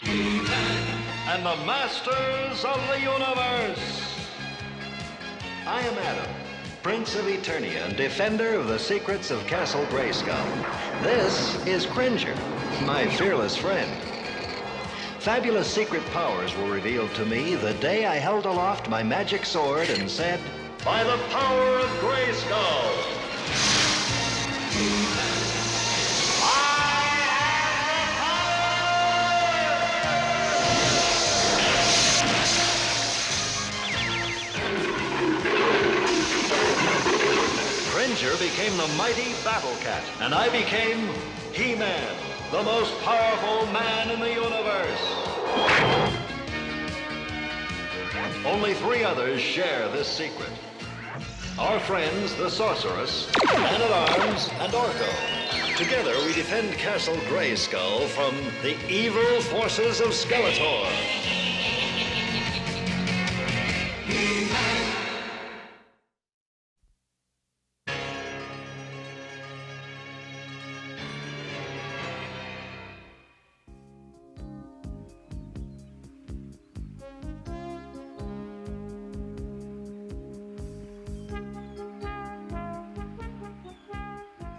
and the masters of the universe. I am Adam, Prince of Eternia and defender of the secrets of Castle Grayskull. This is Cringer, my fearless friend. Fabulous secret powers were revealed to me the day I held aloft my magic sword and said, "By the power of Grayskull!" Cringer became the mighty Battle Cat, and I became He-Man, the most powerful man in the universe. Only 3 others share this secret. Our friends, the Sorceress, Man-at-Arms, and Orko. Together, we defend Castle Grayskull from the evil forces of Skeletor.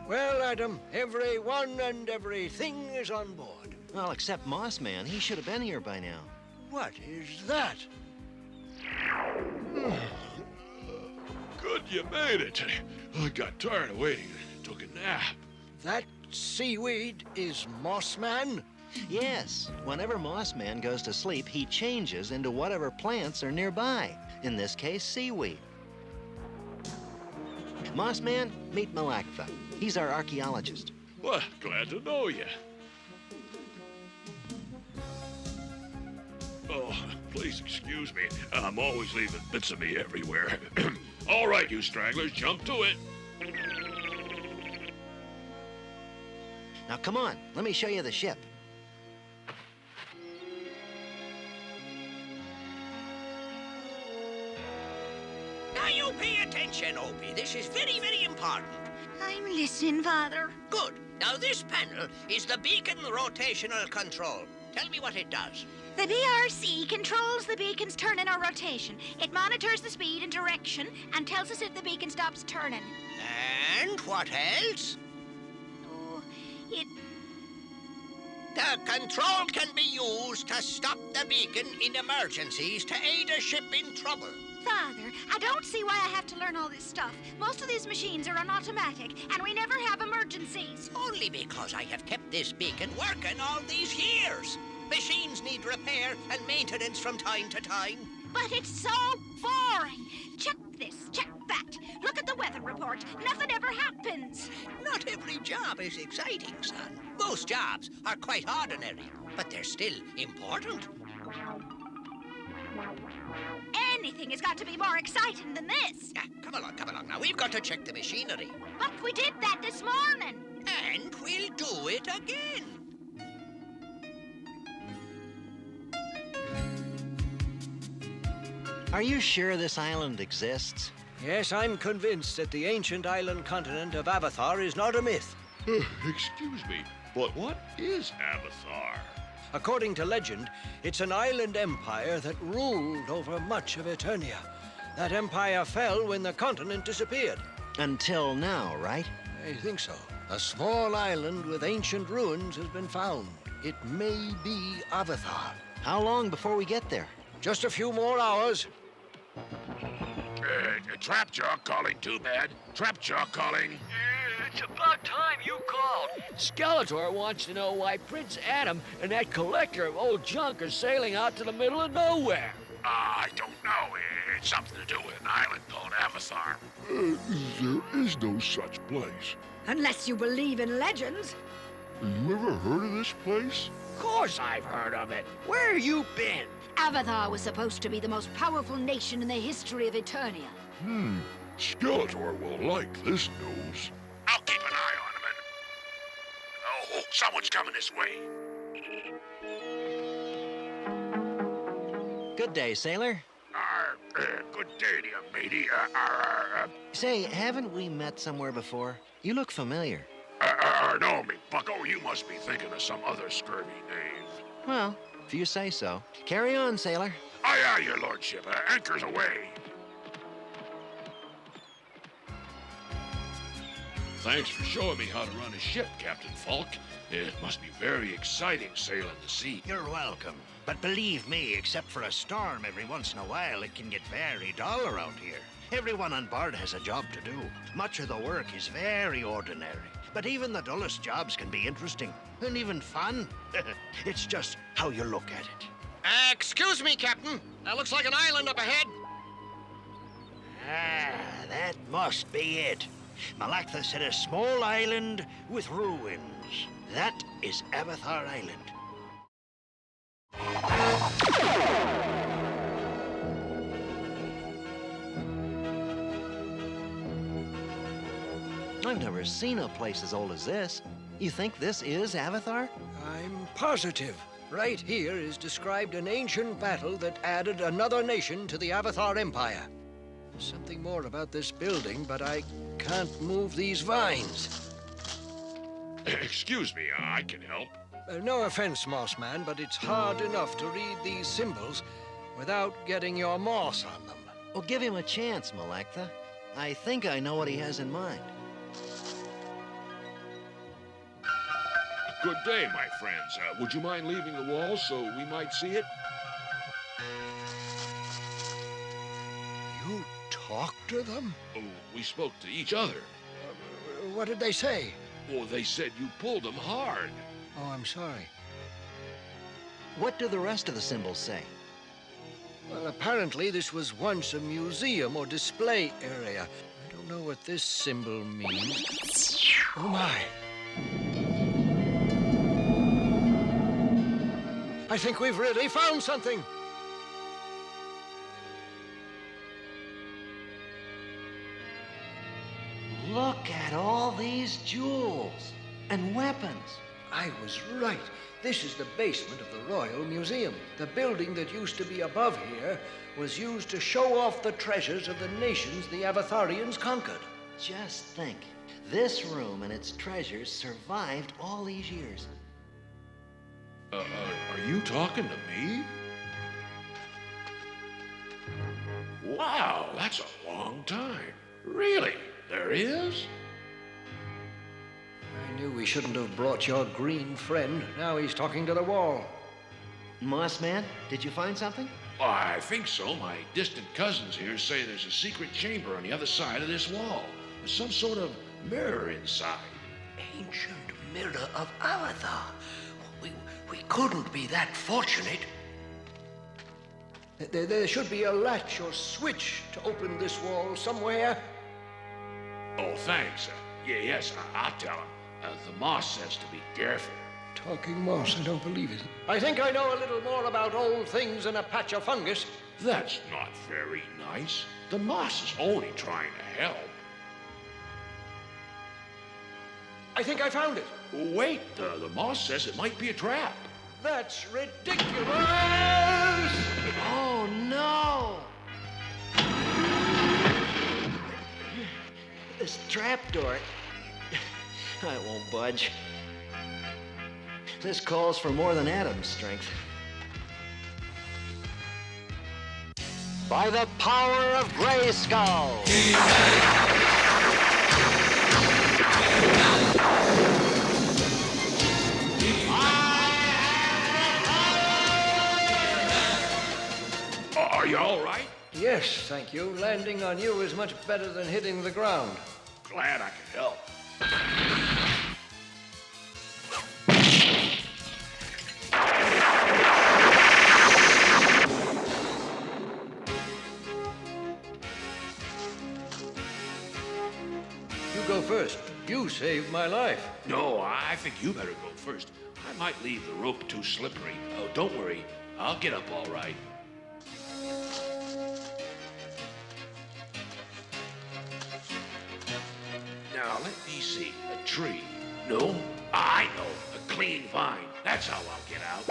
Well, Adam, everyone and everything is on board. Well, except Moss Man. He should have been here by now. What is that? Good you made it. I got tired of waiting and took a nap. That seaweed is Moss Man? Yes. Whenever Moss Man goes to sleep, he changes into whatever plants are nearby. In this case, seaweed. Moss Man, meet Malactha. He's our archaeologist. Well, glad to know you. Oh, please excuse me. I'm always leaving bits of me everywhere. All right, you stragglers, jump to it. Now, come on. Let me show you the ship. Now you pay attention, Opie. This is very, very important. I'm listening, Father. Good. Now this panel is the beacon rotational control. Tell me what it does. The BRC controls the beacon's turning or rotation. It monitors the speed and direction and tells us if the beacon stops turning. And what else? Oh, it... The control can be used to stop the beacon in emergencies to aid a ship in trouble. Father, I don't see why I have to learn all this stuff. Most of these machines are on automatic, and we never have emergencies. Only because I have kept this beacon working all these years. Machines need repair and maintenance from time to time. But it's so boring. Check this, check that. Look at the weather report. Nothing ever happens. Not every job is exciting, son. Most jobs are quite ordinary, but they're still important. Anything has got to be more exciting than this. Come along. Now, we've got to check the machinery. But we did that this morning. And we'll do it again. Are you sure this island exists? Yes, I'm convinced that the ancient island continent of Avathar is not a myth. Excuse me, but what is Avathar? According to legend, it's an island empire that ruled over much of Eternia. That empire fell when the continent disappeared. Until now, right? I think so. A small island with ancient ruins has been found. It may be Avathar. How long before we get there? Just a few more hours. Trapjaw calling, too bad. Trapjaw calling. It's about time you called. Skeletor wants to know why Prince Adam and that collector of old junk are sailing out to the middle of nowhere. I don't know. It's something to do with an island called Avathar. There is no such place. Unless you believe in legends. You ever heard of this place? Of course I've heard of it. Where you been? Avathar was supposed to be the most powerful nation in the history of Eternia. Skeletor will like this news. I'll keep an eye on him. Oh, someone's coming this way. Good day, sailor. Good day to you, matey. Say, haven't we met somewhere before? You look familiar. No, me bucko, you must be thinking of some other scurvy knave. Well, If you say so. Carry on, sailor. Aye, aye, your lordship. Anchors away. Thanks for showing me how to run a ship, Captain Falk. It must be very exciting sailing the sea. You're welcome. But believe me, except for a storm every once in a while, it can get very dull around here. Everyone on board has a job to do. Much of the work is very ordinary. But even the dullest jobs can be interesting and even fun. It's just how you look at it. Excuse me, Captain. That looks like an island up ahead. Ah, that must be it. Malactha said a small island with ruins. That is Avathar Island. I've never seen a place as old as this. You think this is Avathar? I'm positive. Right here is described an ancient battle that added another nation to the Avathar Empire. There's something more about this building, but I can't move these vines. Excuse me, I can help. No offense, Mossman, but it's hard enough to read these symbols without getting your moss on them. Well, give him a chance, Malactha. I think I know what he has in mind. Good day, my friends. Would you mind leaving the wall so we might see it? You talked to them? Oh, we spoke to each other. What did they say? Oh, they said you pulled them hard. Oh, I'm sorry. What do the rest of the symbols say? Well, apparently this was once a museum or display area. I don't know what this symbol means. Oh, my. I think we've really found something. Look at all these jewels and weapons. I was right. This is the basement of the Royal Museum. The building that used to be above here was used to show off the treasures of the nations the Avatharians conquered. Just think, this room and its treasures survived all these years. Are you talking to me? Wow, that's a long time. Really? There is? I knew we shouldn't have brought your green friend. Now he's talking to the wall. Mossman, did you find something? I think so. My distant cousins here say there's a secret chamber on the other side of this wall. There's some sort of mirror inside. Ancient mirror of Avathar. We couldn't be that fortunate. There should be a latch or switch to open this wall somewhere. Oh, thanks. Yes, I'll tell him. The moss says to be careful. Talking moss, I don't believe it. I think I know a little more about old things than a patch of fungus. That's not very nice. The moss is only trying to help. I think I found it. Wait, the moss says it might be a trap. That's ridiculous! Oh, no! This trapdoor, it won't budge. This calls for more than Adam's strength. By the power of Grayskull! Are you all right? Yes, thank you. Landing on you is much better than hitting the ground. Glad I could help. You go first. You saved my life. No, I think you better go first. I might leave the rope too slippery. Oh, don't worry. I'll get up all right. Now, let me see. A tree. No? I know. A clean vine. That's how I'll get out.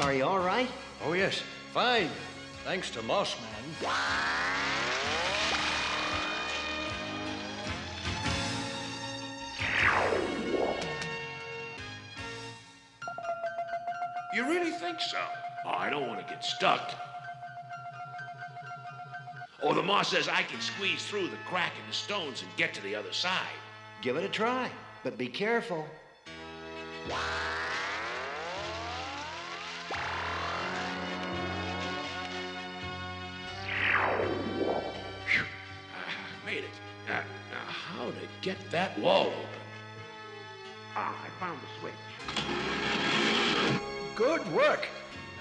Are you all right? Oh, yes. Fine. Thanks to Mossman. You really think so? Oh, I don't want to get stuck. Oh, the moss says I can squeeze through the crack in the stones and get to the other side. Give it a try, but be careful. Made it. Now, how to get that wall open? Ah, I found the switch. Good work.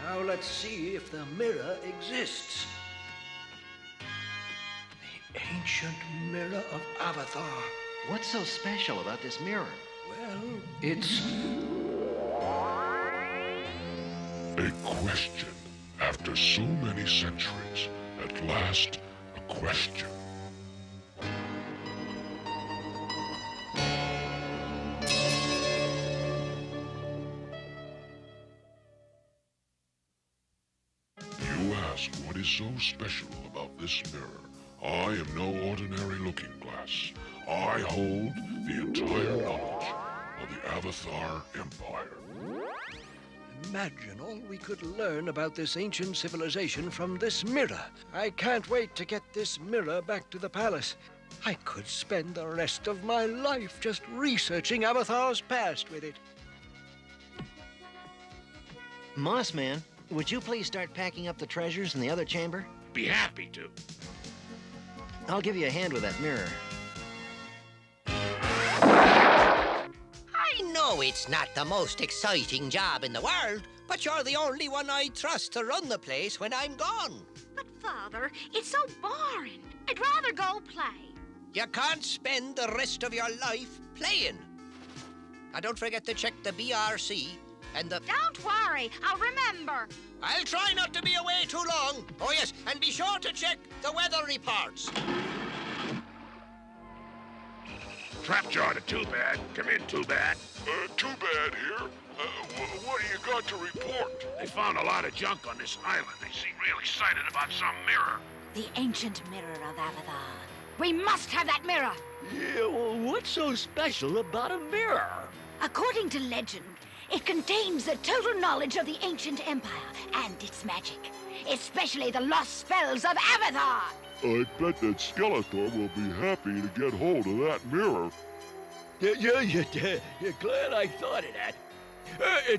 Now let's see if the mirror exists. The ancient mirror of Avathar. What's so special about this mirror? Well, it's... A question. After so many centuries, at last, a question. You ask what is so special about this mirror. I am no ordinary looking glass. I hold the entire knowledge of the Avathar Empire. Imagine all we could learn about this ancient civilization from this mirror. I can't wait to get this mirror back to the palace. I could spend the rest of my life just researching Avathar's past with it. Moss Man, would you please start packing up the treasures in the other chamber? Be happy to. I'll give you a hand with that mirror. I know it's not the most exciting job in the world, but you're the only one I trust to run the place when I'm gone. But, Father, it's so boring. I'd rather go play. You can't spend the rest of your life playing. Now, don't forget to check the BRC and the... Don't worry, I'll remember. I'll try not to be away too long. Oh, yes, and be sure to check the weather reports. Trapjaw to Too Bad. Come in, Too Bad. Too bad here. What do you got to report? They found a lot of junk on this island. They seem real excited about some mirror. The ancient mirror of Avathar. We must have that mirror. Yeah, well, what's so special about a mirror? According to legend, it contains the total knowledge of the ancient empire and its magic, especially the lost spells of Avathar. I bet that Skeletor will be happy to get hold of that mirror. You're glad I thought of that.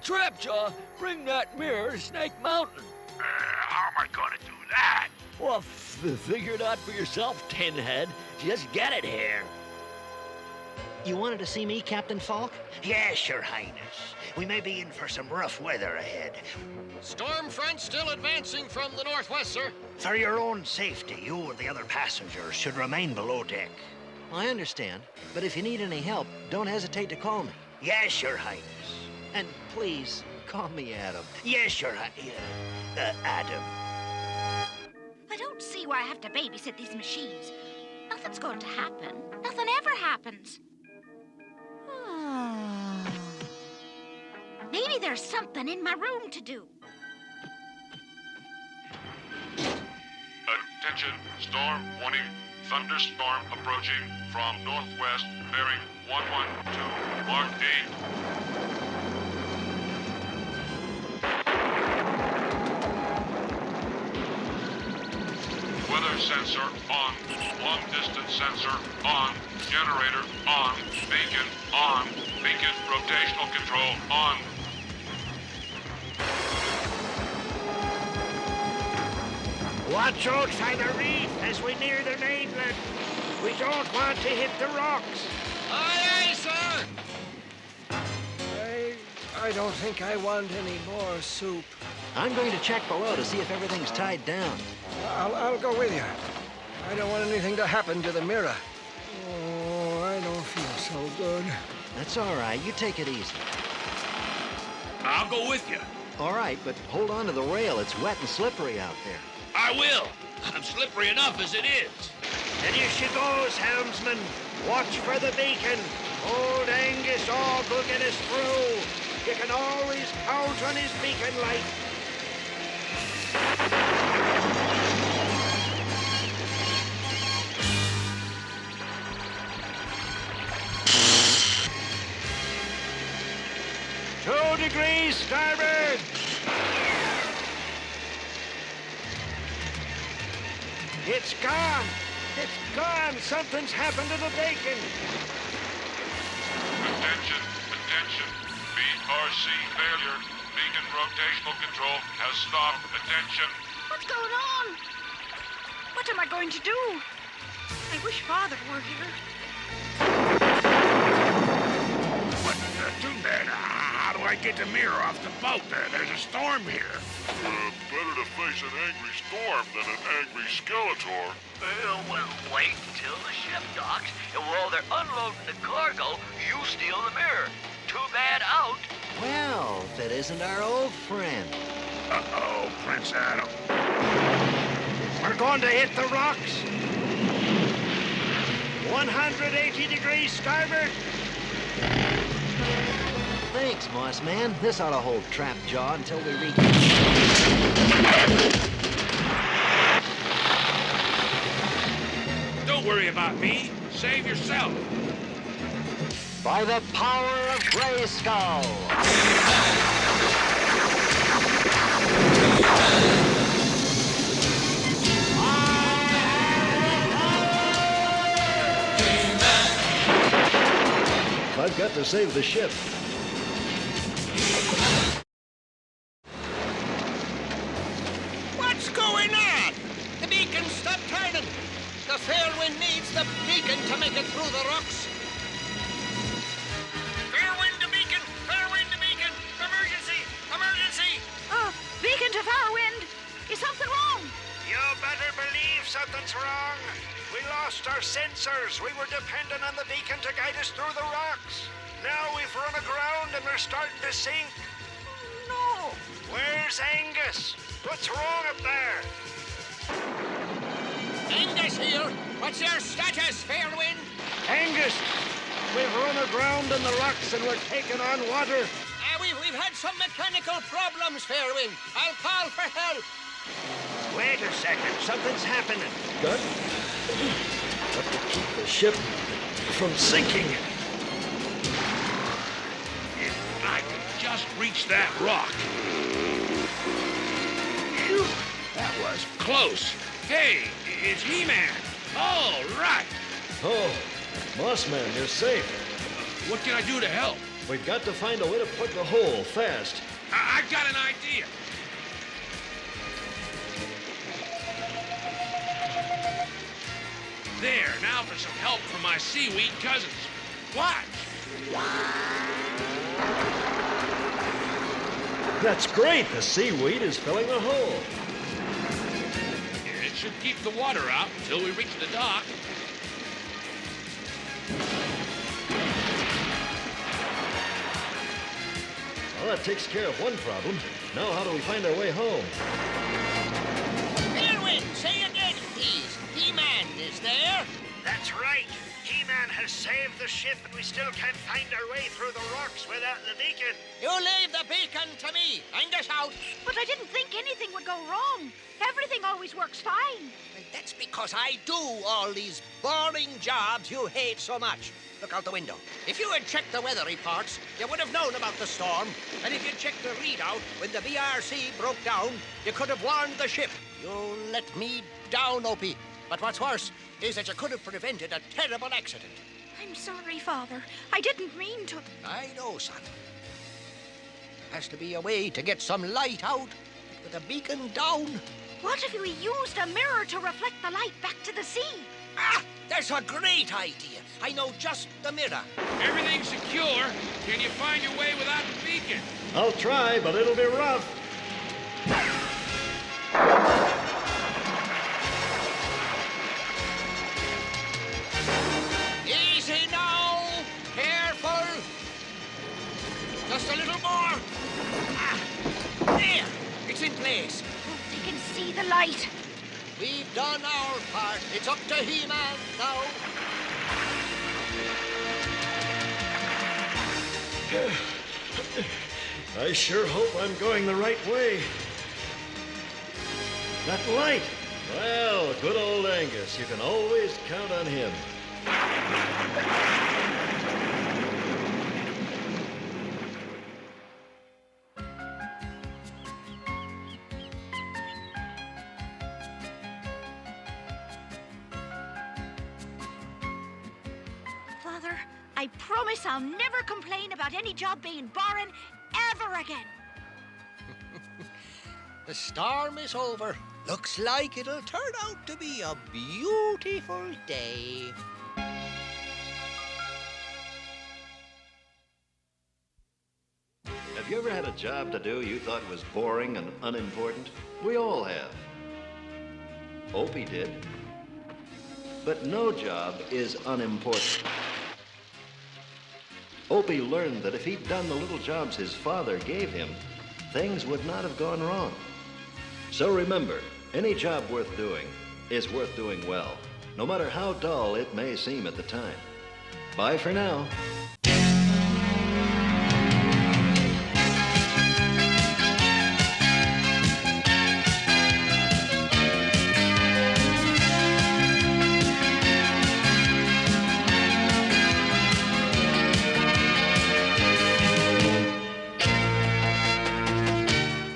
Trapjaw, bring that mirror to Snake Mountain. How am I gonna do that? Well, figure it out for yourself, Tinhead. Just get it here. You wanted to see me, Captain Falk? Yes, Your Highness. We may be in for some rough weather ahead. Storm front still advancing from the northwest, sir. For your own safety, you and the other passengers should remain below deck. I understand, but if you need any help, don't hesitate to call me. Yes, Your Highness. And please, call me Adam. Yes, Your Highness. Adam. I don't see why I have to babysit these machines. Nothing's going to happen. Nothing ever happens. Maybe there's something in my room to do. Attention, storm warning. Thunderstorm approaching from northwest, bearing 112, mark 8. Weather sensor on, long distance sensor on, generator on, beacon rotational control on. Watch out for the reef as we near the mainland. We don't want to hit the rocks. Aye, aye, sir! I don't think I want any more soup. I'm going to check below to see if everything's tied down. I'll go with you. I don't want anything to happen to the mirror. Oh, I don't feel so good. That's all right. You take it easy. I'll go with you. All right, but hold on to the rail. It's wet and slippery out there. I will. I'm slippery enough as it is. And here she goes, helmsman. Watch for the beacon. Old Angus Ogg will get us through. You can always count on his beacon light. To 0 degrees starboard! It's gone! It's gone! Something's happened to the bacon! Attention, attention. BRC failure. Beacon rotational control has stopped. Attention. What's going on? What am I going to do? I wish Father were here. What? Too bad. How do I get the mirror off the boat? There's a storm here. Better to face an angry storm than an angry Skeletor. Well, wait until the ship docks, and while they're unloading the cargo, you steal the mirror. Too bad out. Well, if it isn't our old friend. Uh-oh, Prince Adam. We're going to hit the rocks! 180 degrees starboard! Thanks, Moss Man. This ought to hold Trap Jaw until we reach... Don't worry about me. Save yourself. By the power of Grayskull! I've got to save the ship. What's going on? The beacon stopped turning. The fairwind needs the beacon to make it through the rocks. Fairwind to beacon! Fairwind to beacon! Emergency! Emergency! Beacon to fairwind. Is something wrong? You better believe something's wrong. We lost our sensors. We were dependent on the beacon to guide us through the rocks. Now we've run aground and we're starting to sink. No. Where's Angus? What's wrong up there? Angus here. What's your status, Fairwind? Angus, we've run aground in the rocks and we're taking on water. We've had some mechanical problems, Fairwind. I'll call for help. Wait a second. Something's happening. Good. Got to keep the ship from sinking. If I could just reach that rock. Phew, that was close. Hey, it's He-Man. All right. Oh, Mossman, you're safe. What can I do to help? We've got to find a way to plug the hole fast. I've got an idea. There, now for some help from my seaweed cousins. Watch. That's great. The seaweed is filling the hole. It should keep the water out until we reach the dock. Well, that takes care of one problem. Now how do we find our way home? Fairwind, say again, please. He-Man is there? That's right. He-Man has saved the ship and we still can't find our way through the rocks without the beacon. You leave the beacon to me. Angus out. But I didn't think anything would go wrong. Everything always works fine. That's because I do all these boring jobs you hate so much. Look out the window. If you had checked the weather reports, you would have known about the storm. And if you checked the readout when the BRC broke down, you could have warned the ship. You let me down, Opie. But what's worse is that you could have prevented a terrible accident. I'm sorry, Father. I didn't mean to. I know, son. Has to be a way to get some light out with the beacon down. What if we used a mirror to reflect the light back to the sea? Ah, that's a great idea. I know just the mirror. Everything's secure. Can you find your way without the beacon? I'll try, but it'll be rough. Easy now. Careful. Just a little more. Ah, there. It's in place. They can see the light. We've done our part. It's up to He-Man now. I sure hope I'm going the right way. That light! Well, good old Angus. You can always count on him. I promise I'll never complain about any job being boring ever again. The storm is over. Looks like it'll turn out to be a beautiful day. Have you ever had a job to do you thought was boring and unimportant? We all have. Opie did. But no job is unimportant. Opie learned that if he'd done the little jobs his father gave him, things would not have gone wrong. So remember, any job worth doing is worth doing well, no matter how dull it may seem at the time. Bye for now.